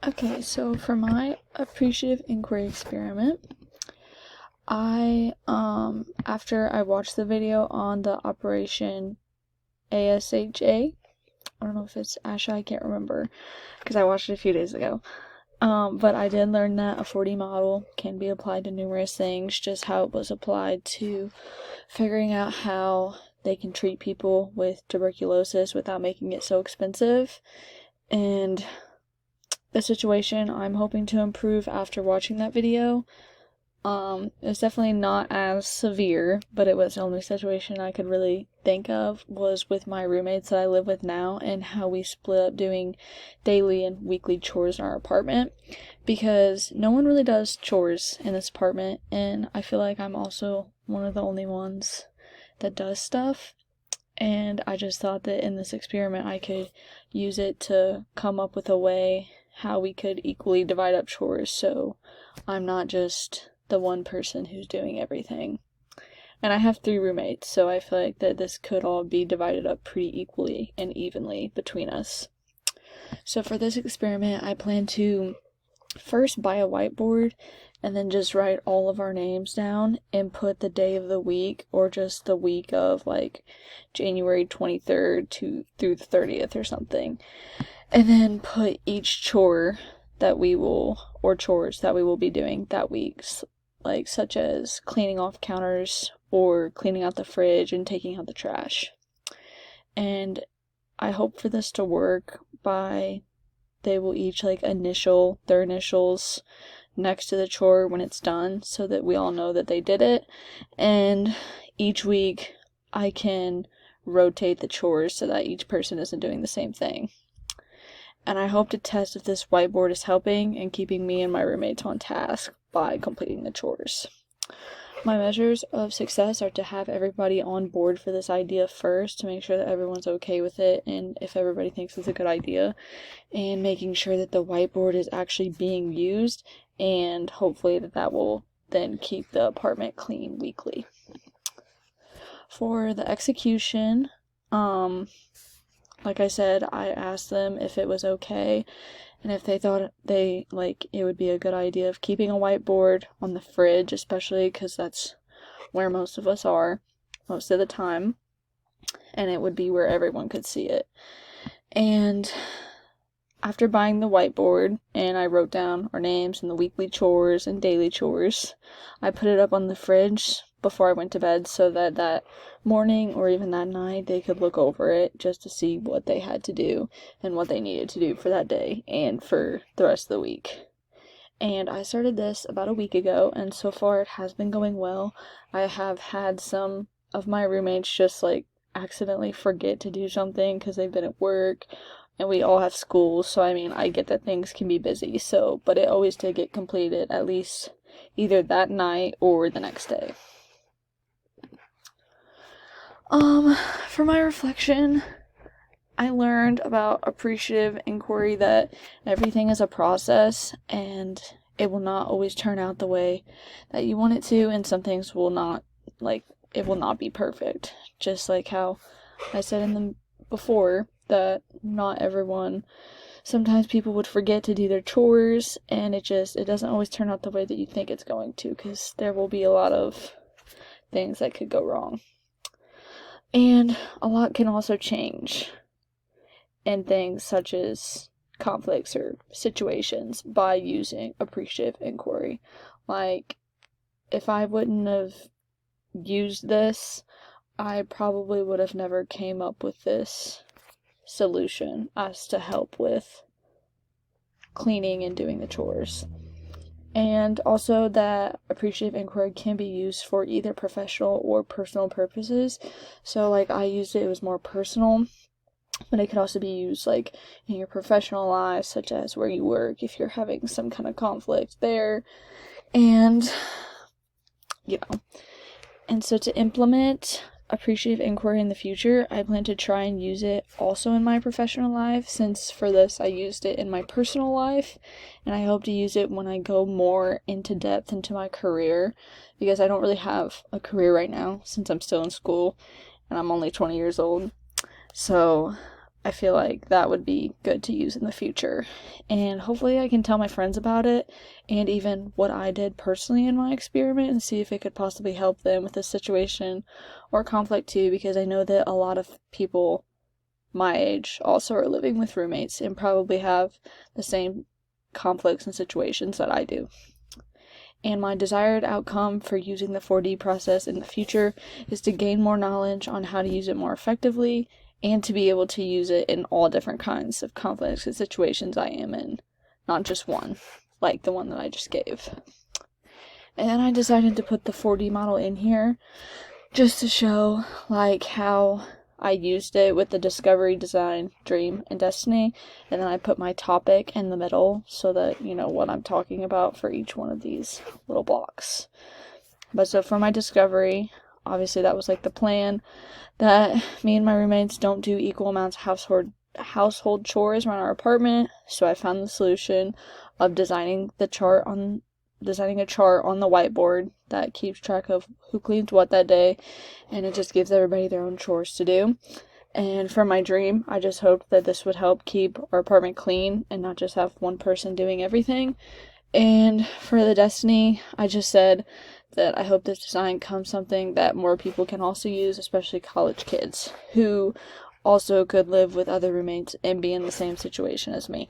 Okay, so for my appreciative inquiry experiment, after I watched the video on the Operation ASHA, I don't know if it's ASHA, I can't remember, because I watched it a few days ago. But I did learn that a 4D model can be applied to numerous things, just how it was applied to figuring out how they can treat people with tuberculosis without making it so expensive. And the situation I'm hoping to improve after watching that video. It was definitely not as severe, but it was the only situation I could really think of was with my roommates that I live with now and how we split up doing daily and weekly chores in our apartment, because no one really does chores in this apartment, and I feel like I'm also one of the only ones that does stuff. And I just thought that in this experiment I could use it to come up with a way how we could equally divide up chores so I'm not just the one person who's doing everything. And I have 3 roommates, so I feel like that this could all be divided up pretty equally and evenly between us. So for this experiment, I plan to first buy a whiteboard and then just write all of our names down and put the day of the week or just the week of like January 23rd through the 30th or something. And then put each chore that we will, or chores that we will be doing that week, like such as cleaning off counters or cleaning out the fridge and taking out the trash. And I hope for this to work by they will each like initial their initials next to the chore when it's done so that we all know that they did it. And each week I can rotate the chores so that each person isn't doing the same thing. And I hope to test if this whiteboard is helping and keeping me and my roommates on task by completing the chores. My measures of success are to have everybody on board for this idea first to make sure that everyone's okay with it and if everybody thinks it's a good idea, and making sure that the whiteboard is actually being used, and hopefully that will then keep the apartment clean weekly. For the execution, like I said, I asked them if it was okay and if they thought it would be a good idea of keeping a whiteboard on the fridge, especially because that's where most of us are most of the time, and it would be where everyone could see it. And after buying the whiteboard and I wrote down our names and the weekly chores and daily chores, I put it up on the fridge before I went to bed so that morning or even that night they could look over it just to see what they had to do and what they needed to do for that day and for the rest of the week. And I started this about a week ago, and so far it has been going well. I have had some of my roommates just accidentally forget to do something because they've been at work, and we all have school, so I get that things can be busy, but it always did get completed at least either that night or the next day. For my reflection, I learned about appreciative inquiry that everything is a process and it will not always turn out the way that you want it to, and some things will not, it will not be perfect. Just like how I said before, that not everyone, sometimes people would forget to do their chores, and it doesn't always turn out the way that you think it's going to, because there will be a lot of things that could go wrong. And a lot can also change in things such as conflicts or situations by using appreciative inquiry. Like, if I wouldn't have used this, I probably would have never came up with this solution as to help with cleaning and doing the chores. And also that appreciative inquiry can be used for either professional or personal purposes. So I used it was more personal, but it could also be used in your professional life, such as where you work, if you're having some kind of conflict there. And and so to implement appreciative inquiry in the future, I plan to try and use it also in my professional life, since for this I used it in my personal life, and I hope to use it when I go more into depth into my career, because I don't really have a career right now since I'm still in school and I'm only 20 years old. So I feel like that would be good to use in the future. And hopefully I can tell my friends about it and even what I did personally in my experiment and see if it could possibly help them with this situation or conflict too, because I know that a lot of people my age also are living with roommates and probably have the same conflicts and situations that I do. And my desired outcome for using the 4D process in the future is to gain more knowledge on how to use it more effectively and to be able to use it in all different kinds of conflicts and situations I am in, not just one, like the one that I just gave. And then I decided to put the 4D model in here just to show like how I used it with the discovery, design, dream, and destiny, and then I put my topic in the middle so that you know what I'm talking about for each one of these little blocks. But so for my discovery, obviously that was like the plan, that me and my roommates don't do equal amounts of household chores around our apartment, so I found the solution of designing a chart on the whiteboard that keeps track of who cleans what that day, and it just gives everybody their own chores to do. And for my dream, I just hoped that this would help keep our apartment clean and not just have one person doing everything. And for the destiny, I just said that I hope this design becomes something that more people can also use, especially college kids who also could live with other roommates and be in the same situation as me.